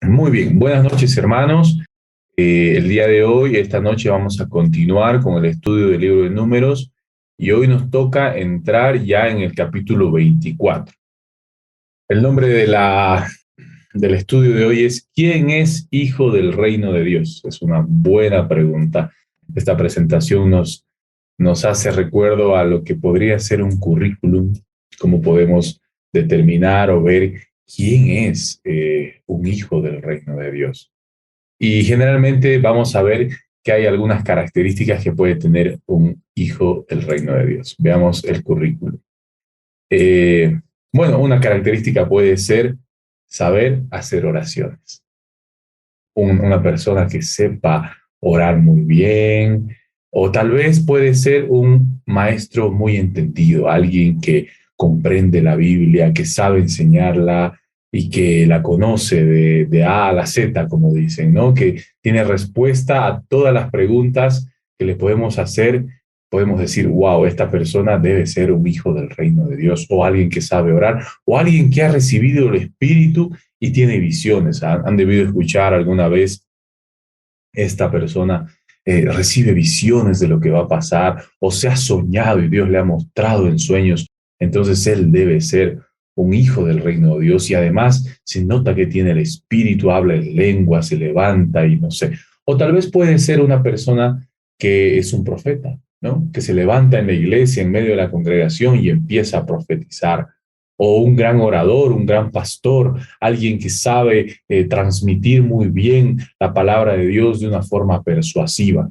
Muy bien, buenas noches hermanos. El día de hoy, esta noche vamos a continuar con el estudio del libro de Números y hoy nos toca entrar ya en el capítulo 24. El nombre del estudio de hoy es ¿Quién es hijo del reino de Dios? Es una buena pregunta. Esta presentación nos hace recuerdo a lo que podría ser un currículum, cómo podemos determinar o ver quién es un hijo del reino de Dios. Y generalmente vamos a ver que hay algunas características que puede tener un hijo del reino de Dios. Veamos el currículum. Eh, bueno, una característica puede ser saber hacer oraciones. Una persona que sepa orar muy bien, o tal vez puede ser un maestro muy entendido, alguien que comprende la Biblia, que sabe enseñarla y que la conoce de A a la Z, como dicen, ¿no? Que tiene respuesta a todas las preguntas que le podemos hacer. Podemos decir, wow, esta persona debe ser un hijo del reino de Dios, o alguien que sabe orar, o alguien que ha recibido el Espíritu y tiene visiones. Han debido escuchar alguna vez esta persona recibe visiones de lo que va a pasar o se ha soñado y Dios le ha mostrado en sueños. Entonces él debe ser un hijo del reino de Dios y además se nota que tiene el espíritu, habla en lengua, se levanta y no sé. O tal vez puede ser una persona que es un profeta, ¿no? Que se levanta en la iglesia, en medio de la congregación y empieza a profetizar. O un gran orador, un gran pastor, alguien que sabe transmitir muy bien la palabra de Dios de una forma persuasiva.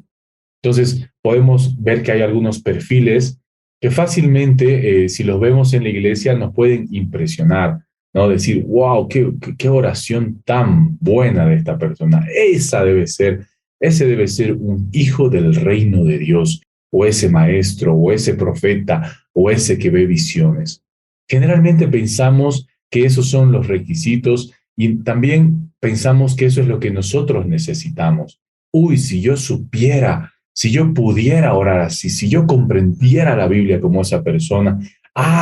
Entonces, podemos ver que hay algunos perfiles que fácilmente, si los vemos en la iglesia, nos pueden impresionar, ¿no? Decir, wow, qué oración tan buena de esta persona. Ese debe ser un hijo del reino de Dios, o ese maestro, o ese profeta, o ese que ve visiones. Generalmente pensamos que esos son los requisitos y también pensamos que eso es lo que nosotros necesitamos. Uy, si yo supiera, si yo pudiera orar así, si yo comprendiera la Biblia como esa persona,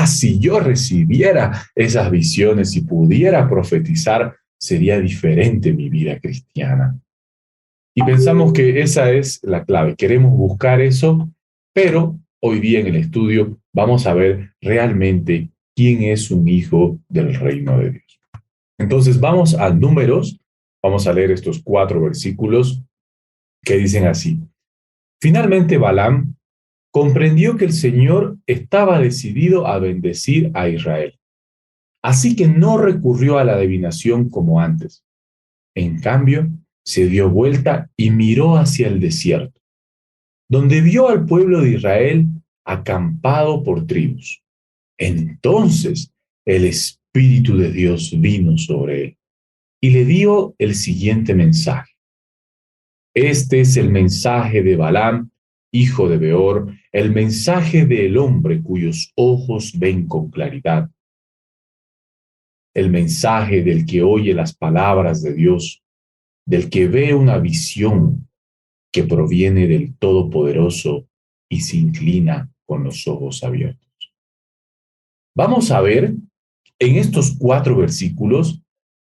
si yo recibiera esas visiones y pudiera profetizar, sería diferente mi vida cristiana. Y pensamos que esa es la clave. Queremos buscar eso, pero hoy día en el estudio vamos a ver realmente quién es un hijo del reino de Dios. Entonces vamos a Números, vamos a leer estos 4 versículos que dicen así. Finalmente Balaam comprendió que el Señor estaba decidido a bendecir a Israel. Así que no recurrió a la adivinación como antes. En cambio, se dio vuelta y miró hacia el desierto, donde vio al pueblo de Israel acampado por tribus. Entonces el Espíritu de Dios vino sobre él y le dio el siguiente mensaje. Este es el mensaje de Balaam, hijo de Beor, el mensaje del hombre cuyos ojos ven con claridad, el mensaje del que oye las palabras de Dios, del que ve una visión que proviene del Todopoderoso y se inclina con los ojos abiertos. Vamos a ver en estos 4 versículos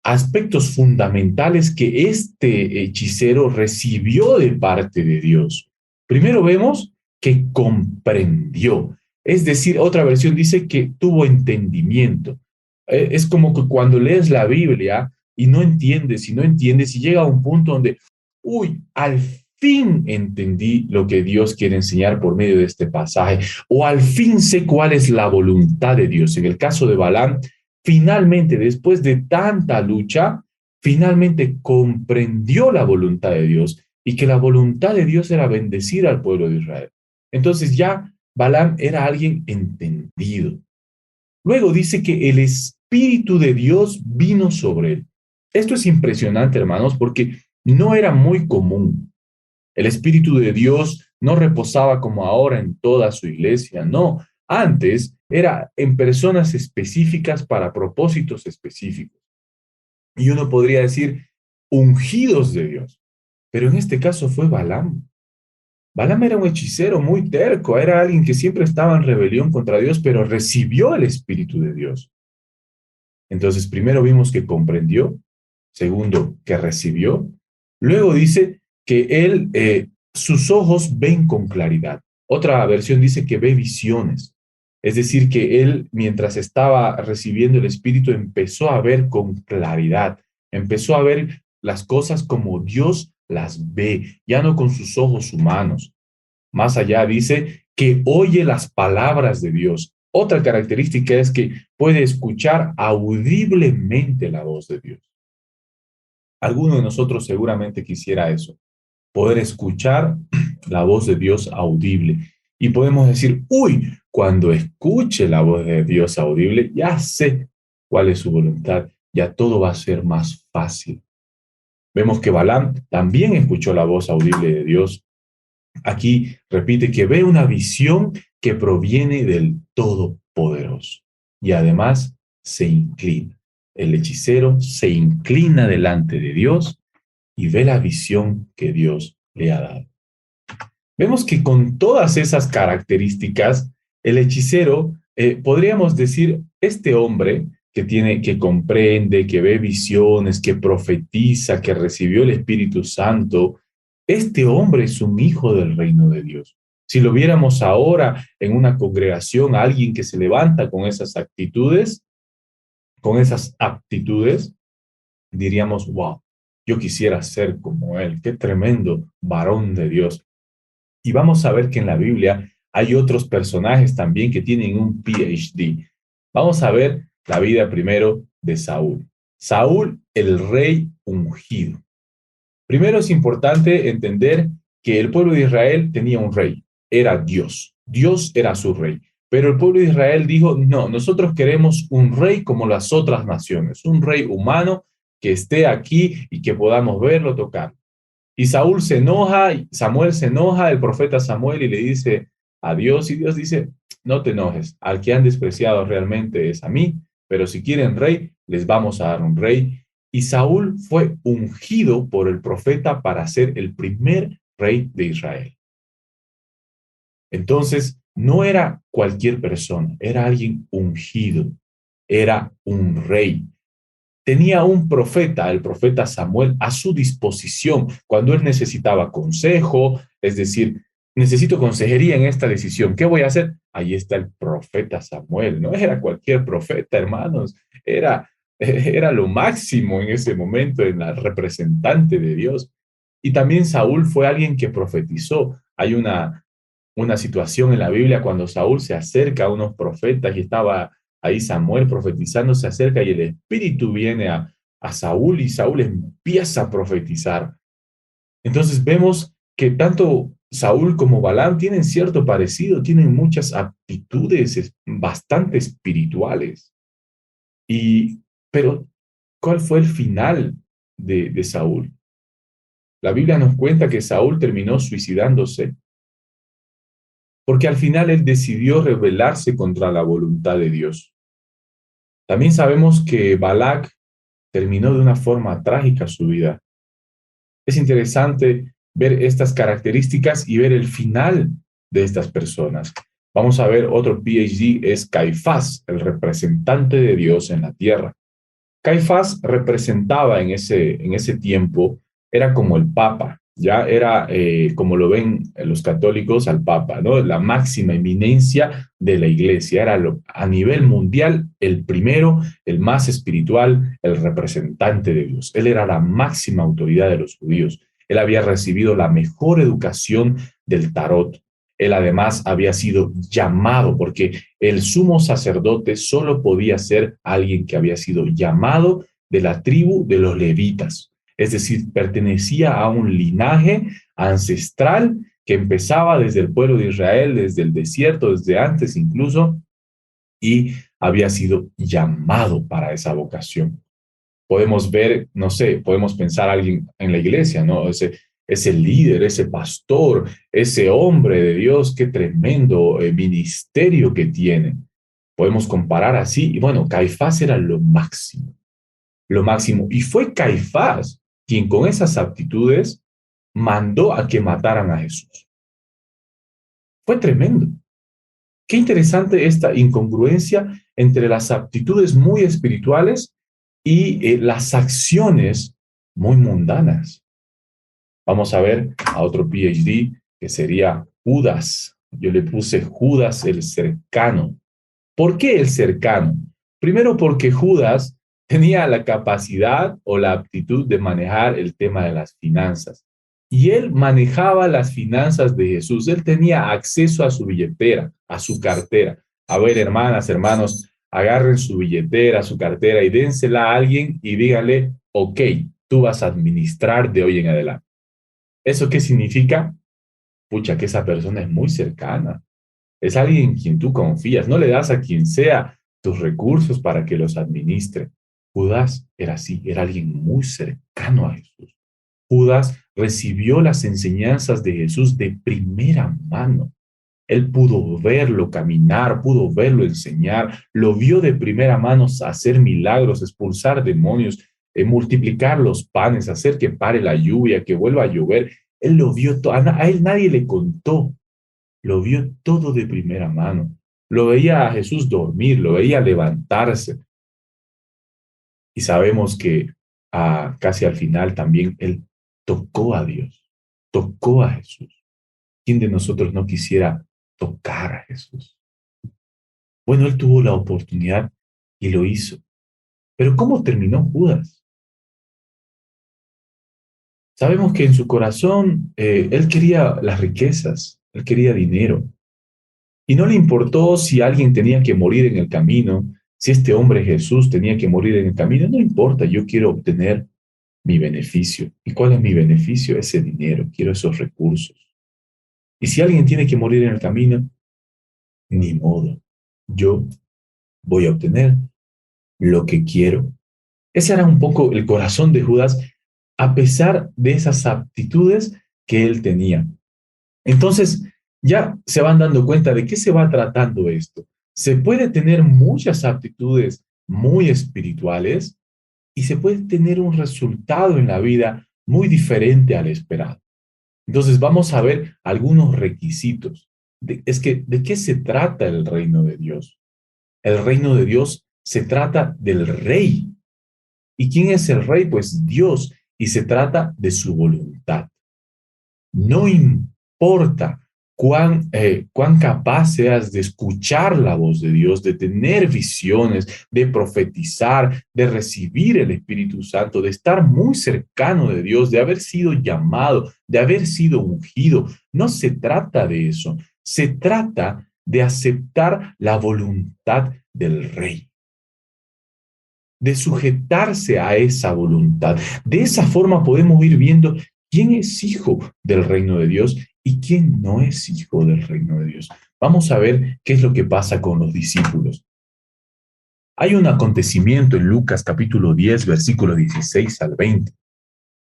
aspectos fundamentales que este hechicero recibió de parte de Dios. Primero vemos que comprendió, es decir, otra versión dice que tuvo entendimiento. Es como que cuando lees la Biblia y no entiendes, y llega a un punto donde, uy, al fin entendí lo que Dios quiere enseñar por medio de este pasaje, o al fin sé cuál es la voluntad de Dios. En el caso de Balaam, finalmente, después de tanta lucha, finalmente comprendió la voluntad de Dios y que la voluntad de Dios era bendecir al pueblo de Israel. Entonces ya Balaam era alguien entendido. Luego dice que el Espíritu de Dios vino sobre él. Esto es impresionante, hermanos, porque no era muy común. El Espíritu de Dios no reposaba como ahora en toda su iglesia, no. Antes era en personas específicas para propósitos específicos. Y uno podría decir ungidos de Dios. Pero en este caso fue Balaam. Balaam era un hechicero muy terco, era alguien que siempre estaba en rebelión contra Dios, pero recibió el Espíritu de Dios. Entonces, primero vimos que comprendió, Segundo, que recibió. Luego dice que sus ojos ven con claridad. Otra versión dice que ve visiones. Es decir, que él, mientras estaba recibiendo el Espíritu, empezó a ver con claridad, empezó a ver las cosas como Dios las ve, ya no con sus ojos humanos. Más allá dice que oye las palabras de Dios. Otra característica es que puede escuchar audiblemente la voz de Dios. Alguno de nosotros seguramente quisiera eso, poder escuchar la voz de Dios audible. Y podemos decir, uy, cuando escuche la voz de Dios audible, ya sé cuál es su voluntad, ya todo va a ser más fácil. Vemos que Balaam también escuchó la voz audible de Dios. Aquí repite que ve una visión que proviene del Todopoderoso y además se inclina. El hechicero se inclina delante de Dios y ve la visión que Dios le ha dado. Vemos que con todas esas características, el hechicero, podríamos decir, este hombre que comprende, que ve visiones, que profetiza, que recibió el Espíritu Santo, este hombre es un hijo del reino de Dios. Si lo viéramos ahora en una congregación, alguien que se levanta con esas aptitudes, diríamos, wow, yo quisiera ser como él, qué tremendo varón de Dios. Y vamos a ver que en la Biblia hay otros personajes también que tienen un PhD. Vamos a ver la vida primero de Saúl. Saúl, el rey ungido. Primero es importante entender que el pueblo de Israel tenía un rey, era Dios. Dios era su rey. Pero el pueblo de Israel dijo, no, nosotros queremos un rey como las otras naciones, un rey humano que esté aquí y que podamos verlo, tocar. Y Saúl se enoja, Samuel se enoja, el profeta Samuel, y le dice a Dios, y Dios dice, no te enojes, al que han despreciado realmente es a mí, pero si quieren rey, les vamos a dar un rey. Y Saúl fue ungido por el profeta para ser el primer rey de Israel. Entonces, no era cualquier persona, era alguien ungido, era un rey. Tenía un profeta, el profeta Samuel, a su disposición cuando él necesitaba consejo, es decir, necesito consejería en esta decisión. ¿Qué voy a hacer? Ahí está el profeta Samuel. No era cualquier profeta, hermanos, era lo máximo en ese momento, en la representante de Dios. Y también Saúl fue alguien que profetizó. Hay una situación en la Biblia cuando Saúl se acerca a unos profetas y estaba ahí Samuel profetizando, se acerca y el Espíritu viene a Saúl y Saúl empieza a profetizar. Entonces vemos que tanto Saúl como Balaam tienen cierto parecido, tienen muchas aptitudes bastante espirituales. Pero, ¿cuál fue el final de Saúl? La Biblia nos cuenta que Saúl terminó suicidándose porque al final él decidió rebelarse contra la voluntad de Dios. También sabemos que Balac terminó de una forma trágica su vida. Es interesante ver estas características y ver el final de estas personas. Vamos a ver otro PhD, es Caifás, el representante de Dios en la tierra. Caifás representaba en ese tiempo, era como el Papa, ya era como lo ven los católicos al Papa, ¿no? La máxima eminencia de la iglesia, era a nivel mundial el primero, el más espiritual, el representante de Dios. Él era la máxima autoridad de los judíos. Él había recibido la mejor educación del tarot. Él además había sido llamado, porque el sumo sacerdote solo podía ser alguien que había sido llamado de la tribu de los levitas. Es decir, pertenecía a un linaje ancestral que empezaba desde el pueblo de Israel, desde el desierto, desde antes incluso, y había sido llamado para esa vocación. Podemos ver, no sé, podemos pensar a alguien en la iglesia, ¿no? Ese líder, ese pastor, ese hombre de Dios, qué tremendo ministerio que tiene. Podemos comparar así, y bueno, Caifás era lo máximo, lo máximo. Y fue Caifás quien con esas aptitudes mandó a que mataran a Jesús. Fue tremendo. Qué interesante esta incongruencia entre las aptitudes muy espirituales y las acciones muy mundanas. Vamos a ver a otro PhD que sería Judas. Yo le puse Judas el cercano. ¿Por qué el cercano? Primero porque Judas tenía la capacidad o la aptitud de manejar el tema de las finanzas. Y él manejaba las finanzas de Jesús. Él tenía acceso a su billetera, a su cartera. A ver, hermanas, hermanos, agarren su billetera, su cartera y dénsela a alguien y díganle, ok, tú vas a administrar de hoy en adelante. ¿Eso qué significa? Pucha, que esa persona es muy cercana. Es alguien en quien tú confías. No le das a quien sea tus recursos para que los administre. Judas era así, era alguien muy cercano a Jesús. Judas recibió las enseñanzas de Jesús de primera mano. Él pudo verlo caminar, pudo verlo enseñar, lo vio de primera mano hacer milagros, expulsar demonios, multiplicar los panes, hacer que pare la lluvia, que vuelva a llover. Él lo vio todo, a él nadie le contó, lo vio todo de primera mano. Lo veía a Jesús dormir, lo veía levantarse. Y sabemos que casi al final también él tocó a Dios, tocó a Jesús. ¿Quién de nosotros no quisiera tocar a Jesús? Bueno, él tuvo la oportunidad y lo hizo. Pero ¿cómo terminó Judas? Sabemos que en su corazón él quería las riquezas, él quería dinero. Y no le importó si alguien tenía que morir en el camino, si este hombre Jesús tenía que morir en el camino. No importa, yo quiero obtener mi beneficio. ¿Y cuál es mi beneficio? Ese dinero, quiero esos recursos. Y si alguien tiene que morir en el camino, ni modo. Yo voy a obtener lo que quiero. Ese era un poco el corazón de Judas, a pesar de esas aptitudes que él tenía. Entonces, ya se van dando cuenta de qué se va tratando esto. Se puede tener muchas aptitudes muy espirituales y se puede tener un resultado en la vida muy diferente al esperado. Entonces, vamos a ver algunos requisitos. ¿De qué se trata el reino de Dios? El reino de Dios se trata del rey. ¿Y quién es el rey? Pues Dios. Y se trata de su voluntad. No importa cuán capaz seas de escuchar la voz de Dios, de tener visiones, de profetizar, de recibir el Espíritu Santo, de estar muy cercano de Dios, de haber sido llamado, de haber sido ungido. No se trata de eso. Se trata de aceptar la voluntad del Rey, de sujetarse a esa voluntad. De esa forma podemos ir viendo quién es hijo del reino de Dios y quién no es hijo del reino de Dios. Vamos a ver qué es lo que pasa con los discípulos. Hay un acontecimiento en Lucas capítulo 10, versículo 16 al 20.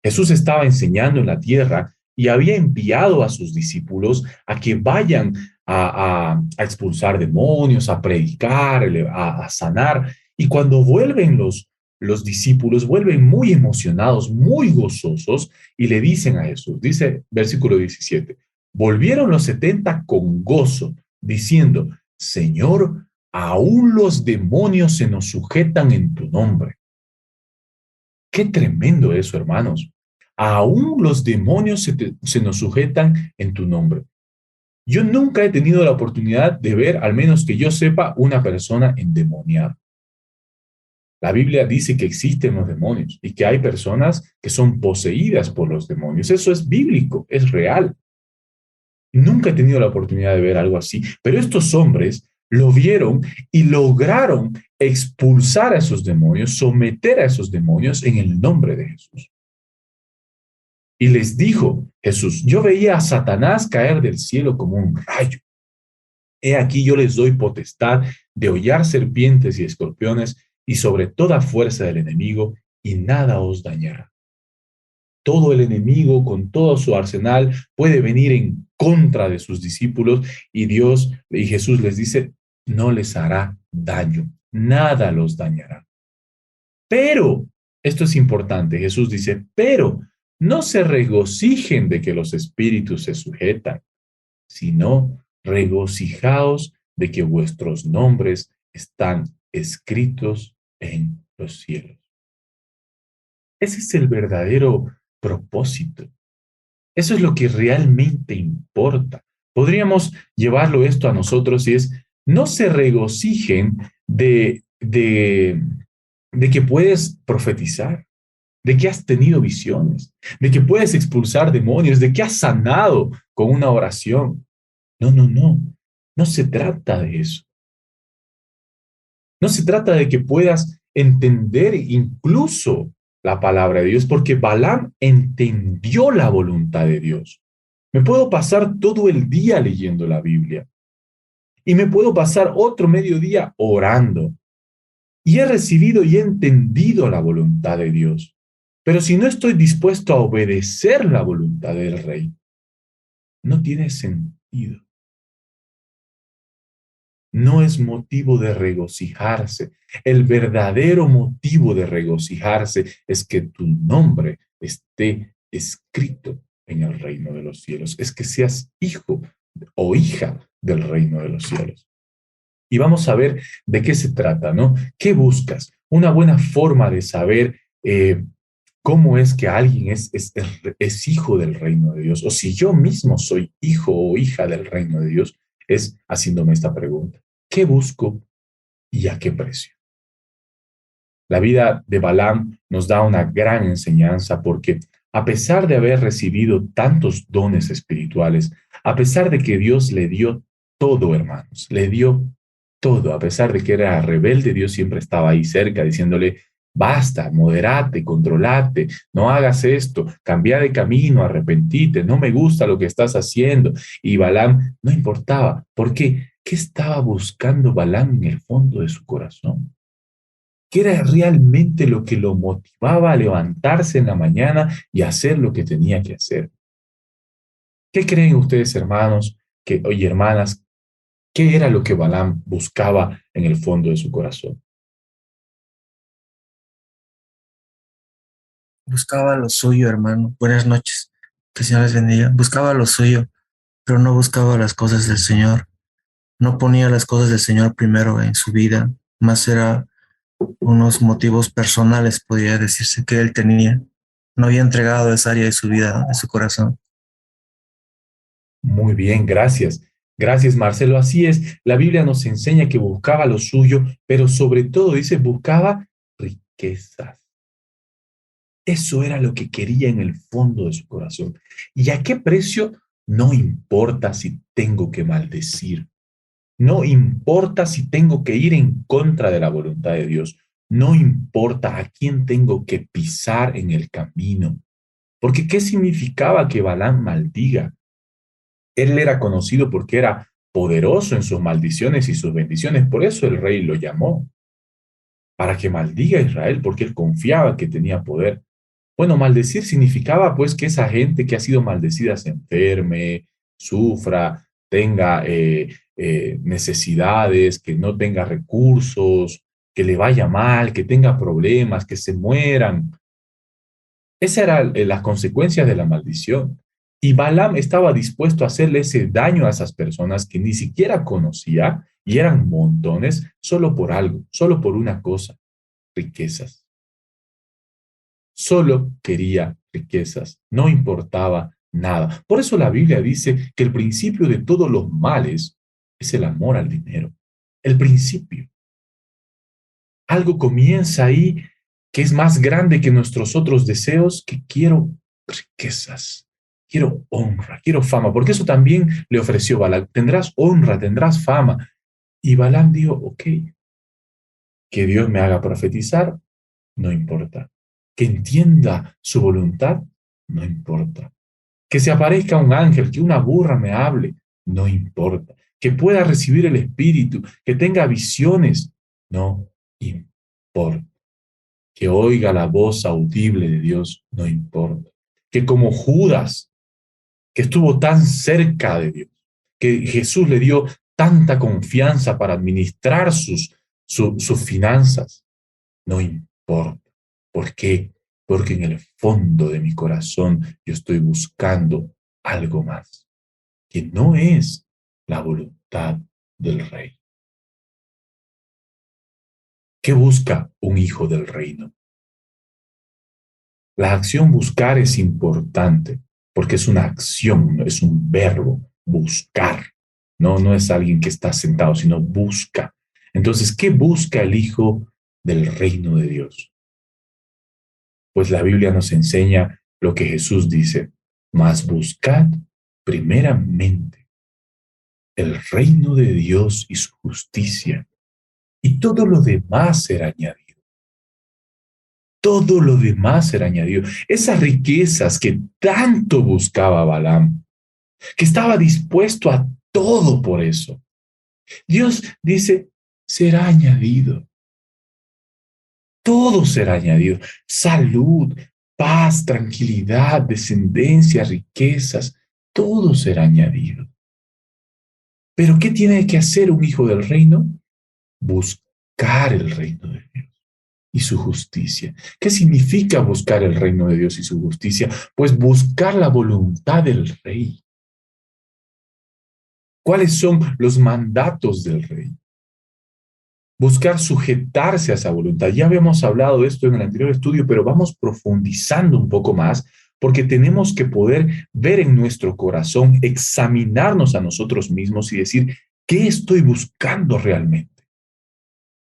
Jesús estaba enseñando en la tierra y había enviado a sus discípulos a que vayan a expulsar demonios, a predicar, a sanar. Y cuando vuelven los discípulos, vuelven muy emocionados, muy gozosos y le dicen a Jesús, dice versículo 17, volvieron los 70 con gozo, diciendo, Señor, aún los demonios se nos sujetan en tu nombre. Qué tremendo eso, hermanos. Aún los demonios se nos sujetan en tu nombre. Yo nunca he tenido la oportunidad de ver, al menos que yo sepa, una persona endemoniada. La Biblia dice que existen los demonios y que hay personas que son poseídas por los demonios. Eso es bíblico, es real. Nunca he tenido la oportunidad de ver algo así, pero estos hombres lo vieron y lograron expulsar a esos demonios, someter a esos demonios en el nombre de Jesús. Y les dijo Jesús, yo veía a Satanás caer del cielo como un rayo. He aquí yo les doy potestad de hollar serpientes y escorpiones y sobre toda fuerza del enemigo, y nada os dañará. Todo el enemigo con todo su arsenal puede venir en contra de sus discípulos y Dios y Jesús les dice, no les hará daño, nada los dañará. Pero, esto es importante, Jesús dice, pero no se regocijen de que los espíritus se sujetan, sino regocijaos de que vuestros nombres están escritos en los cielos. Ese es el verdadero propósito. Eso es lo que realmente importa. Podríamos llevarlo esto a nosotros y es, no se regocijen de que puedes profetizar, de que has tenido visiones, de que puedes expulsar demonios, de que has sanado con una oración. No, no, no. No se trata de eso. No se trata de que puedas entender incluso la palabra de Dios, porque Balaam entendió la voluntad de Dios. Me puedo pasar todo el día leyendo la Biblia y me puedo pasar otro mediodía orando. Y he recibido y he entendido la voluntad de Dios. Pero si no estoy dispuesto a obedecer la voluntad del rey, no tiene sentido. No es motivo de regocijarse. El verdadero motivo de regocijarse es que tu nombre esté escrito en el reino de los cielos, es que seas hijo o hija del reino de los cielos. Y vamos a ver de qué se trata, ¿no? ¿Qué buscas? Una buena forma de saber cómo es que alguien es hijo del reino de Dios, o si yo mismo soy hijo o hija del reino de Dios, es haciéndome esta pregunta. ¿Qué busco y a qué precio? La vida de Balaam nos da una gran enseñanza porque a pesar de haber recibido tantos dones espirituales, a pesar de que Dios le dio todo, hermanos, le dio todo, a pesar de que era rebelde, Dios siempre estaba ahí cerca diciéndole, basta, moderate, controlate, no hagas esto, cambia de camino, arrepentite, no me gusta lo que estás haciendo. Y Balaam no importaba. ¿Por qué? ¿Qué estaba buscando Balaam en el fondo de su corazón? ¿Qué era realmente lo que lo motivaba a levantarse en la mañana y hacer lo que tenía que hacer? ¿Qué creen ustedes, hermanos, y hermanas, qué era lo que Balaam buscaba en el fondo de su corazón? Buscaba lo suyo, hermano. Buenas noches. Que el Señor les bendiga. Buscaba lo suyo, pero no buscaba las cosas del Señor. No ponía las cosas del Señor primero en su vida. Más era unos motivos personales, podría decirse, que él tenía. No había entregado esa área de su vida, de su corazón. Muy bien, gracias. Gracias, Marcelo. Así es, la Biblia nos enseña que buscaba lo suyo, pero sobre todo dice, buscaba riquezas. Eso era lo que quería en el fondo de su corazón. ¿Y a qué precio? No importa si tengo que maldecir. No importa si tengo que ir en contra de la voluntad de Dios. No importa a quién tengo que pisar en el camino. Porque ¿qué significaba que Balaam maldiga? Él era conocido porque era poderoso en sus maldiciones y sus bendiciones. Por eso el rey lo llamó, para que maldiga a Israel, porque él confiaba que tenía poder. Bueno, maldecir significaba pues que esa gente que ha sido maldecida se enferme, sufra, tenga necesidades, que no tenga recursos, que le vaya mal, que tenga problemas, que se mueran. Esas eran las consecuencias de la maldición. Y Balaam estaba dispuesto a hacerle ese daño a esas personas que ni siquiera conocía y eran montones solo por algo, solo por una cosa, riquezas. Solo quería riquezas, no importaba nada. Por eso la Biblia dice que el principio de todos los males es el amor al dinero. El principio. Algo comienza ahí que es más grande que nuestros otros deseos, que quiero riquezas, quiero honra, quiero fama, porque eso también le ofreció Balaam. Tendrás honra, tendrás fama. Y Balaam dijo, ok, que Dios me haga profetizar, no importa. Que entienda su voluntad, no importa. Que se aparezca un ángel, que una burra me hable, no importa. Que pueda recibir el Espíritu, que tenga visiones, no importa. Que oiga la voz audible de Dios, no importa. Que como Judas, que estuvo tan cerca de Dios, que Jesús le dio tanta confianza para administrar sus finanzas, no importa. ¿Por qué? Porque en el fondo de mi corazón yo estoy buscando algo más, que no es la voluntad del rey. ¿Qué busca un hijo del reino? La acción buscar es importante porque es una acción, es un verbo, buscar. No es alguien que está sentado, sino busca. Entonces, ¿qué busca el Hijo del reino de Dios? Pues la Biblia nos enseña lo que Jesús dice, mas buscad primeramente el reino de Dios y su justicia, y todo lo demás será añadido. Todo lo demás será añadido. Esas riquezas que tanto buscaba Balaam, que estaba dispuesto a todo por eso. Dios dice, será añadido. Todo será añadido. Salud, paz, tranquilidad, descendencia, riquezas, todo será añadido. Pero ¿qué tiene que hacer un hijo del reino? Buscar el reino de Dios y su justicia. ¿Qué significa buscar el reino de Dios y su justicia? Pues buscar la voluntad del rey. ¿Cuáles son los mandatos del rey? Buscar sujetarse a esa voluntad. Ya habíamos hablado de esto en el anterior estudio, pero vamos profundizando un poco más porque tenemos que poder ver en nuestro corazón, examinarnos a nosotros mismos y decir, ¿qué estoy buscando realmente?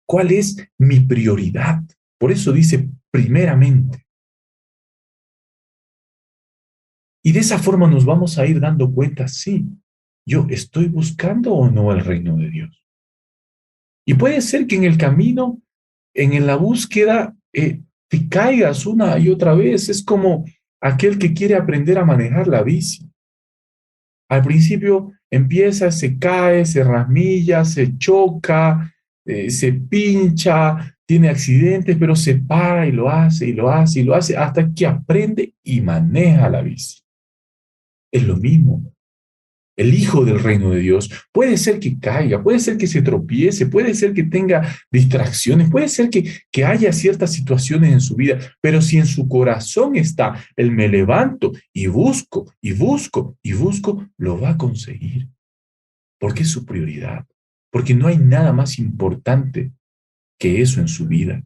¿Cuál es mi prioridad? Por eso dice primeramente. Y de esa forma nos vamos a ir dando cuenta, sí, yo estoy buscando o no el reino de Dios. Y puede ser que en el camino, en la búsqueda, te caigas una y otra vez. Es como aquel que quiere aprender a manejar la bici. Al principio empieza, se cae, se rasmilla, se choca, se pincha, tiene accidentes, pero se para y lo hace y lo hace y lo hace hasta que aprende y maneja la bici. Es lo mismo. El hijo del reino de Dios puede ser que caiga, puede ser que se tropiece, puede ser que tenga distracciones, puede ser que haya ciertas situaciones en su vida, pero si en su corazón está el me levanto y busco y busco y busco, lo va a conseguir, porque es su prioridad, porque no hay nada más importante que eso en su vida.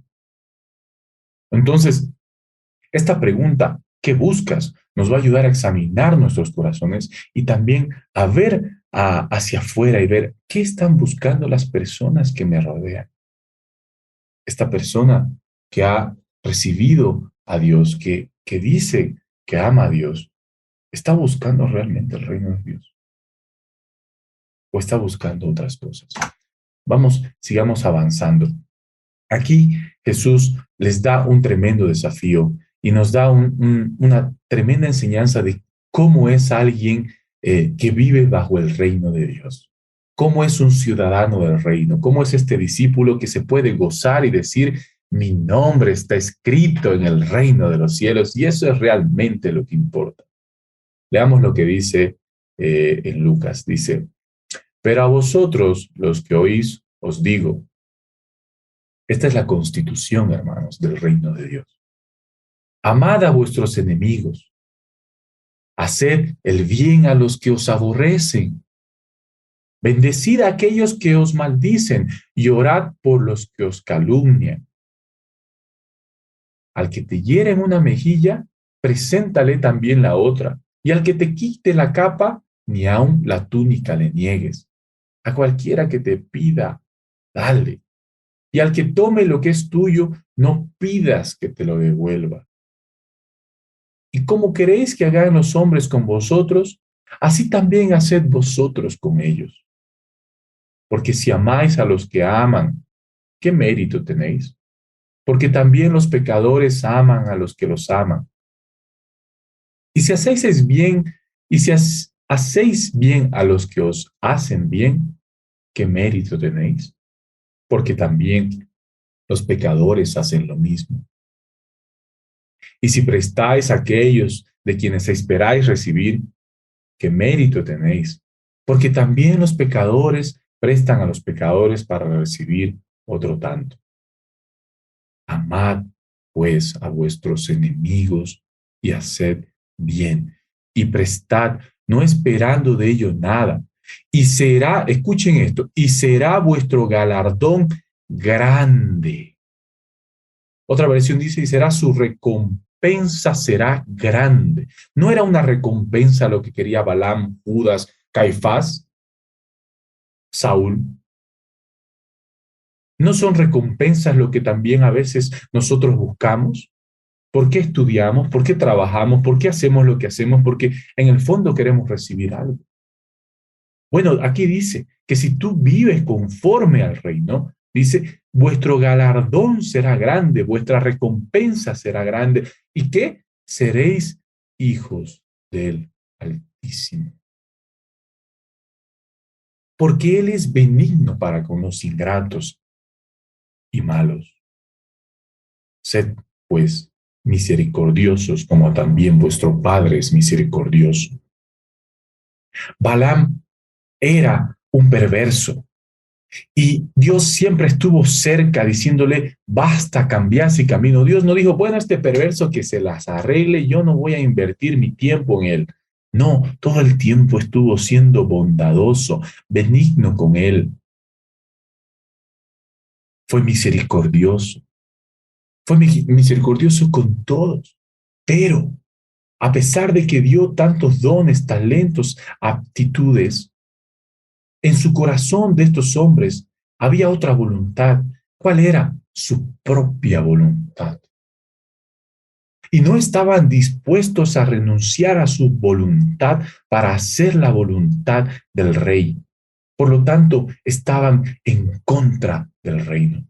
Entonces, esta pregunta, ¿qué buscas? Nos va a ayudar a examinar nuestros corazones y también a ver hacia afuera y ver qué están buscando las personas que me rodean. Esta persona que ha recibido a Dios, que dice que ama a Dios, ¿está buscando realmente el reino de Dios? ¿O está buscando otras cosas? Vamos, sigamos avanzando. Aquí Jesús les da un tremendo desafío y nos da una tremenda enseñanza de cómo es alguien que vive bajo el reino de Dios. Cómo es un ciudadano del reino. Cómo es este discípulo que se puede gozar y decir, mi nombre está escrito en el reino de los cielos. Y eso es realmente lo que importa. Leamos lo que dice en Lucas. Dice, pero a vosotros, los que oís, os digo, esta es la constitución, hermanos, del reino de Dios. Amad a vuestros enemigos. Haced el bien a los que os aborrecen. Bendecid a aquellos que os maldicen y orad por los que os calumnian. Al que te hiere en una mejilla, preséntale también la otra. Y al que te quite la capa, ni aun la túnica le niegues. A cualquiera que te pida, dale. Y al que tome lo que es tuyo, no pidas que te lo devuelva. Y como queréis que hagan los hombres con vosotros, así también haced vosotros con ellos. Porque si amáis a los que aman, ¿qué mérito tenéis? Porque también los pecadores aman a los que los aman. Y si hacéis bien, y si hacéis bien a los que os hacen bien, ¿qué mérito tenéis? Porque también los pecadores hacen lo mismo. Y si prestáis a aquellos de quienes esperáis recibir, ¿qué mérito tenéis? Porque también los pecadores prestan a los pecadores para recibir otro tanto. Amad, pues, a vuestros enemigos y haced bien. Y prestad, no esperando de ello nada. Y será, escuchen esto, y será vuestro galardón grande. Otra versión dice, y será su recompensa recompensa será grande. No era una recompensa lo que quería Balaam, Judas, Caifás, Saúl. ¿No son recompensas lo que también a veces nosotros buscamos? ¿Por qué estudiamos? ¿Por qué trabajamos? ¿Por qué hacemos lo que hacemos? Porque en el fondo queremos recibir algo. Bueno, aquí dice que si tú vives conforme al reino, dice, vuestro galardón será grande, vuestra recompensa será grande. ¿Y qué? Seréis hijos del Altísimo. Porque Él es benigno para con los ingratos y malos. Sed, pues, misericordiosos, como también vuestro Padre es misericordioso. Balaam era un perverso y Dios siempre estuvo cerca diciéndole, basta, cambiase camino. Dios no dijo, bueno, este perverso que se las arregle, yo no voy a invertir mi tiempo en él. No, todo el tiempo estuvo siendo bondadoso, benigno con él. Fue misericordioso. Fue misericordioso con todos. Pero a pesar de que dio tantos dones, talentos, aptitudes, en su corazón de estos hombres había otra voluntad. ¿Cuál era? Su propia voluntad. Y no estaban dispuestos a renunciar a su voluntad para hacer la voluntad del rey. Por lo tanto, estaban en contra del reino.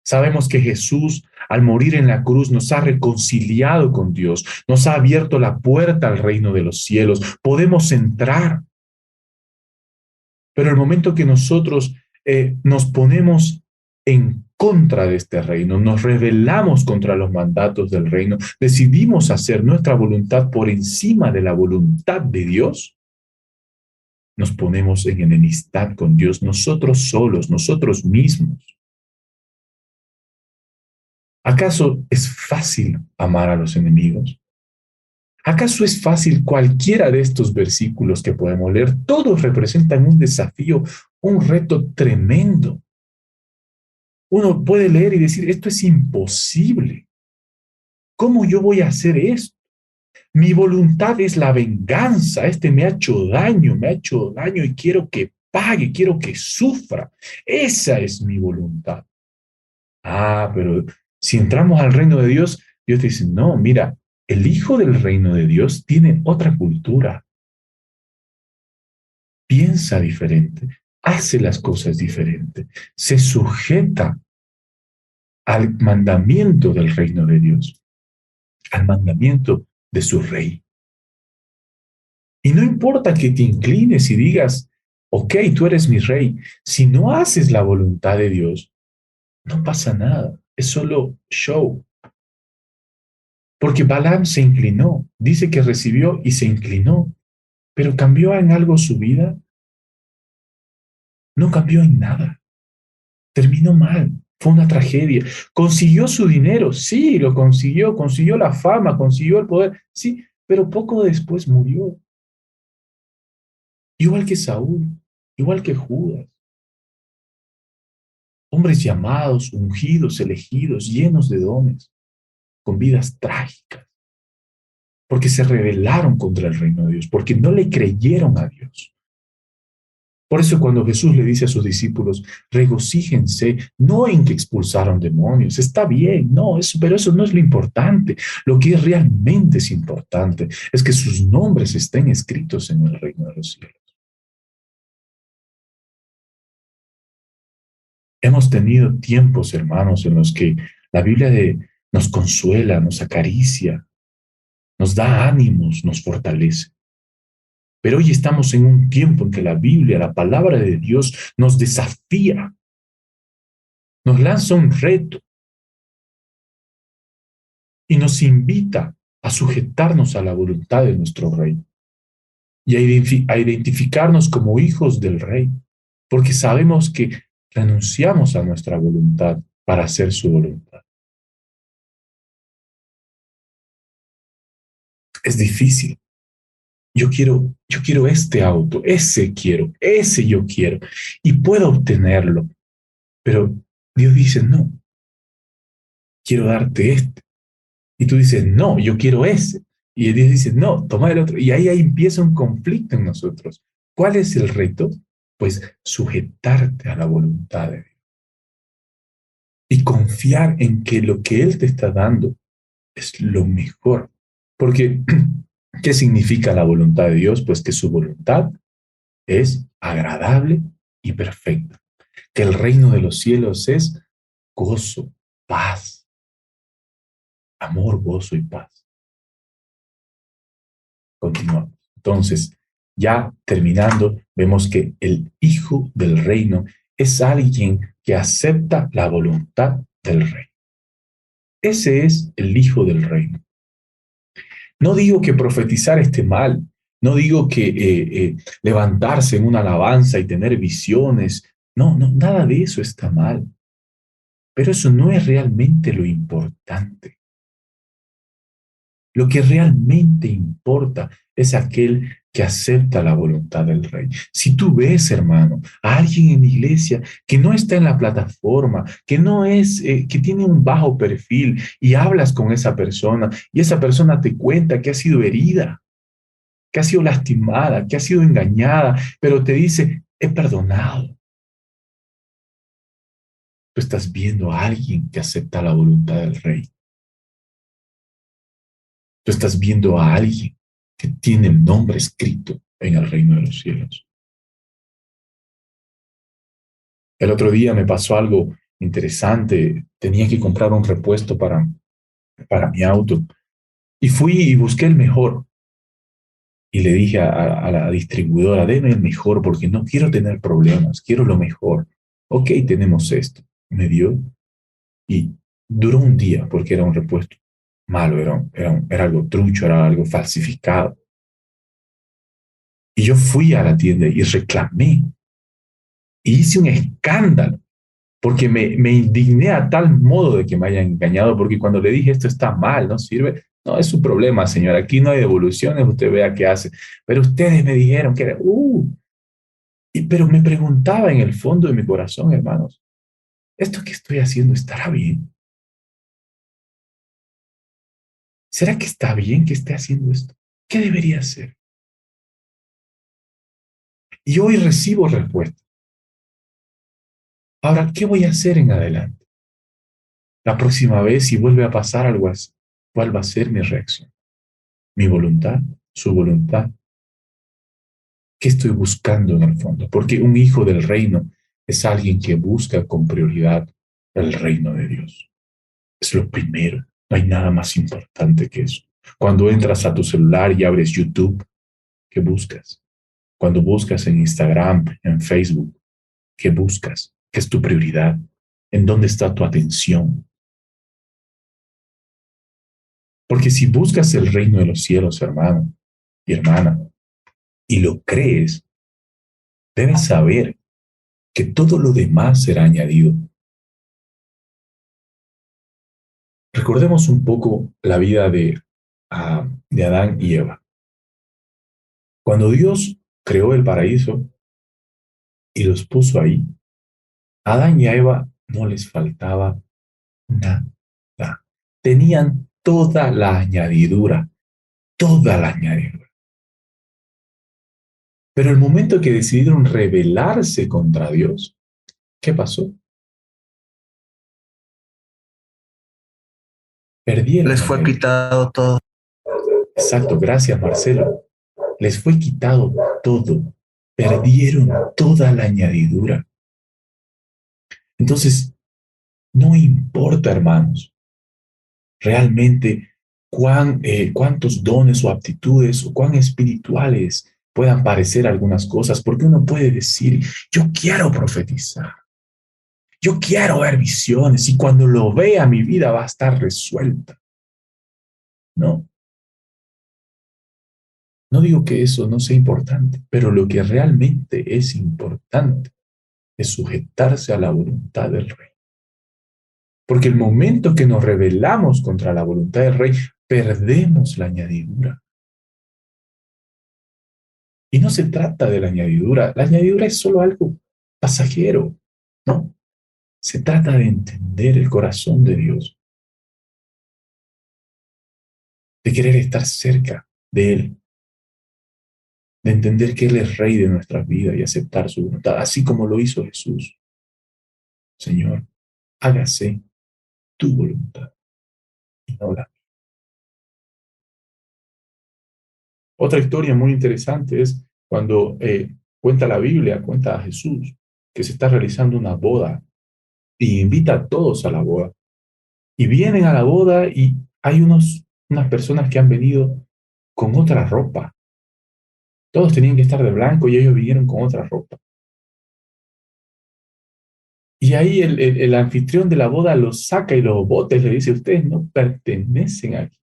Sabemos que Jesús, al morir en la cruz, nos ha reconciliado con Dios, nos ha abierto la puerta al reino de los cielos. Podemos entrar. Pero el momento que nosotros nos ponemos en contra de este reino, nos rebelamos contra los mandatos del reino, decidimos hacer nuestra voluntad por encima de la voluntad de Dios, nos ponemos en enemistad con Dios, nosotros solos, nosotros mismos. ¿Acaso es fácil amar a los enemigos? ¿Acaso es fácil cualquiera de estos versículos que podemos leer? Todos representan un desafío, un reto tremendo. Uno puede leer y decir, esto es imposible. ¿Cómo yo voy a hacer esto? Mi voluntad es la venganza. Este me ha hecho daño y quiero que pague, quiero que sufra. Esa es mi voluntad. Ah, pero si entramos al reino de Dios, Dios te dice, no, mira, el hijo del reino de Dios tiene otra cultura. Piensa diferente, hace las cosas diferente, se sujeta al mandamiento del reino de Dios, al mandamiento de su rey. Y no importa que te inclines y digas, ok, tú eres mi rey, si no haces la voluntad de Dios, no pasa nada, es solo show. Porque Balaam se inclinó, dice que recibió y se inclinó, pero ¿cambió en algo su vida? No cambió en nada. Terminó mal, fue una tragedia. ¿Consiguió su dinero? Sí, lo consiguió, consiguió la fama, consiguió el poder, sí, pero poco después murió. Igual que Saúl, igual que Judas. Hombres llamados, ungidos, elegidos, llenos de dones, con vidas trágicas, porque se rebelaron contra el reino de Dios, porque no le creyeron a Dios. Por eso cuando Jesús le dice a sus discípulos, regocíjense, no en que expulsaron demonios, está bien, no, pero eso no es lo importante. Lo que realmente es importante es que sus nombres estén escritos en el reino de los cielos. Hemos tenido tiempos, hermanos, en los que la Biblia nos consuela, nos acaricia, nos da ánimos, nos fortalece. Pero hoy estamos en un tiempo en que la Biblia, la palabra de Dios, nos desafía, nos lanza un reto y nos invita a sujetarnos a la voluntad de nuestro Rey y a identificarnos como hijos del Rey, porque sabemos que renunciamos a nuestra voluntad para hacer su voluntad. Es difícil. Yo quiero este auto, ese yo quiero, y puedo obtenerlo. Pero Dios dice, no, quiero darte este. Y tú dices, no, yo quiero ese. Y Dios dice, no, toma el otro. Y ahí empieza un conflicto en nosotros. ¿Cuál es el reto? Pues sujetarte a la voluntad de Dios y confiar en que lo que Él te está dando es lo mejor. Porque, ¿qué significa la voluntad de Dios? Pues que su voluntad es agradable y perfecta. Que el reino de los cielos es gozo, paz, amor, gozo y paz. Continuamos. Entonces, ya terminando, vemos que el hijo del reino es alguien que acepta la voluntad del rey. Ese es el hijo del reino. No digo que profetizar esté mal, no digo que levantarse en una alabanza y tener visiones, no, no, nada de eso está mal, pero eso no es realmente lo importante. Lo que realmente importa es aquel que acepta la voluntad del rey. Si tú ves, hermano, a alguien en la iglesia que no está en la plataforma, que no es, que tiene un bajo perfil y hablas con esa persona y esa persona te cuenta que ha sido herida, que ha sido lastimada, que ha sido engañada, pero te dice, he perdonado. Tú estás viendo a alguien que acepta la voluntad del rey. Tú estás viendo a alguien que tiene el nombre escrito en el reino de los cielos. El otro día me pasó algo interesante. Tenía que comprar un repuesto para mi auto y fui y busqué el mejor. Y le dije a la distribuidora, deme el mejor porque no quiero tener problemas, quiero lo mejor. Ok, tenemos esto. Me dio y duró un día porque era un repuesto malo, era algo trucho, era algo falsificado. Y yo fui a la tienda y reclamé y hice un escándalo porque me indigné a tal modo de que me hayan engañado, porque cuando le dije esto está mal, no sirve, no es su problema, señor, aquí no hay devoluciones, usted vea qué hace. Pero ustedes me dijeron que era, pero me preguntaba en el fondo de mi corazón, hermanos, ¿esto que estoy haciendo estará bien? ¿Será que está bien que esté haciendo esto? ¿Qué debería hacer? Y hoy recibo respuesta. Ahora, ¿qué voy a hacer en adelante? La próxima vez, si vuelve a pasar algo así, ¿cuál va a ser mi reacción? ¿Mi voluntad? ¿Su voluntad? ¿Qué estoy buscando en el fondo? Porque un hijo del reino es alguien que busca con prioridad el reino de Dios. Es lo primero. No hay nada más importante que eso. Cuando entras a tu celular y abres YouTube, ¿qué buscas? Cuando buscas en Instagram, en Facebook, ¿qué buscas? ¿Qué es tu prioridad? ¿En dónde está tu atención? Porque si buscas el reino de los cielos, hermano y hermana, y lo crees, debes saber que todo lo demás será añadido. Recordemos un poco la vida de Adán y Eva. Cuando Dios creó el paraíso y los puso ahí, a Adán y a Eva no les faltaba nada. Tenían toda la añadidura, toda la añadidura. Pero el momento que decidieron rebelarse contra Dios, ¿qué pasó? Perdieron Les la fue añadidura. quitado todo. Exacto, gracias Marcelo. Les fue quitado todo. Perdieron toda la añadidura. Entonces, no importa, hermanos, realmente cuántos dones o aptitudes o cuán espirituales puedan parecer algunas cosas, porque uno puede decir, yo quiero profetizar, yo quiero ver visiones y cuando lo vea mi vida va a estar resuelta. No, no digo que eso no sea importante, pero lo que realmente es importante es sujetarse a la voluntad del rey. Porque el momento que nos rebelamos contra la voluntad del rey, perdemos la añadidura. Y no se trata de la añadidura. La añadidura es solo algo pasajero. No, se trata de entender el corazón de Dios. de querer estar cerca de Él, de entender que Él es Rey de nuestras vidas y aceptar su voluntad, así como lo hizo Jesús. Señor, hágase tu voluntad y no la mía. Otra historia muy interesante es cuando cuenta la Biblia, cuenta a Jesús, que se está realizando una boda y invita a todos a la boda. Y vienen a la boda y hay unas personas que han venido con otra ropa. Todos tenían que estar de blanco y ellos vinieron con otra ropa. Y ahí el anfitrión de la boda los saca y los bota y le dice, ustedes no pertenecen aquí.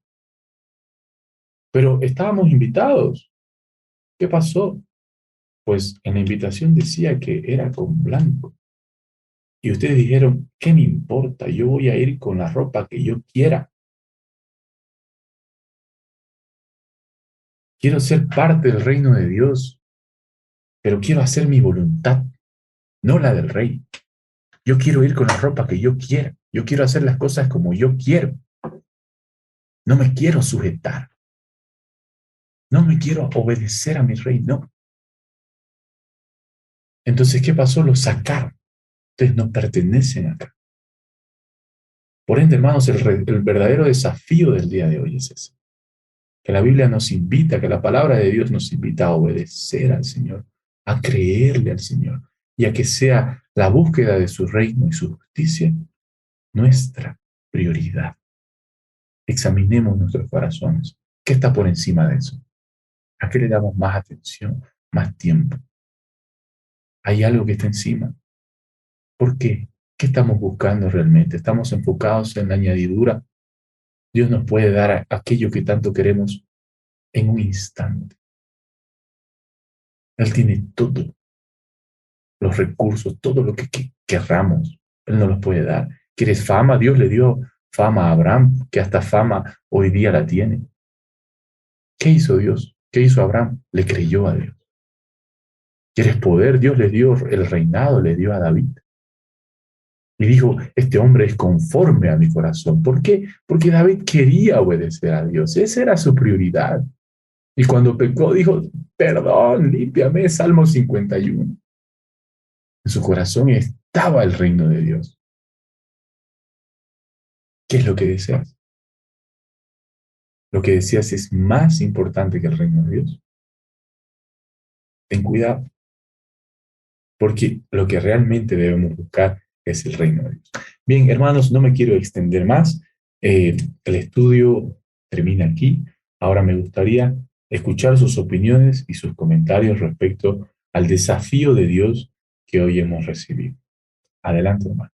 Pero estábamos invitados. ¿Qué pasó? Pues en la invitación decía que era con blanco. Y ustedes dijeron, ¿qué me importa? Yo voy a ir con la ropa que yo quiera. Quiero ser parte del reino de Dios, pero quiero hacer mi voluntad, no la del rey. Yo quiero ir con la ropa que yo quiera. Yo quiero hacer las cosas como yo quiero. No me quiero sujetar. No me quiero obedecer a mi rey, no. Entonces, ¿qué pasó? Los sacaron. Ustedes no pertenecen acá. Por ende, hermanos, el verdadero desafío del día de hoy es ese. Que la Biblia nos invita, que la palabra de Dios nos invita a obedecer al Señor, a creerle al Señor y a que sea la búsqueda de su reino y su justicia nuestra prioridad. Examinemos nuestros corazones. ¿Qué está por encima de eso? ¿A qué le damos más atención, más tiempo? ¿Hay algo que está encima? ¿Por qué? ¿Qué estamos buscando realmente? ¿Estamos enfocados en la añadidura? Dios nos puede dar aquello que tanto queremos en un instante. Él tiene todo, los recursos, todo lo que querramos. Él nos los puede dar. ¿Quieres fama? Dios le dio fama a Abraham, que hasta fama hoy día la tiene. ¿Qué hizo Dios? ¿Qué hizo Abraham? Le creyó a Dios. ¿Quieres poder? Dios le dio el reinado, le dio a David. Y dijo, este hombre es conforme a mi corazón. ¿Por qué? Porque David quería obedecer a Dios. Esa era su prioridad. Y cuando pecó, dijo, perdón, límpiame, Salmo 51. En su corazón estaba el reino de Dios. ¿Qué es lo que deseas? ¿Lo que deseas es más importante que el reino de Dios? Ten cuidado, porque lo que realmente debemos buscar es el reino de Dios. Bien, hermanos, no me quiero extender más. El estudio termina aquí. Ahora me gustaría escuchar sus opiniones y sus comentarios respecto al desafío de Dios que hoy hemos recibido. Adelante, hermano.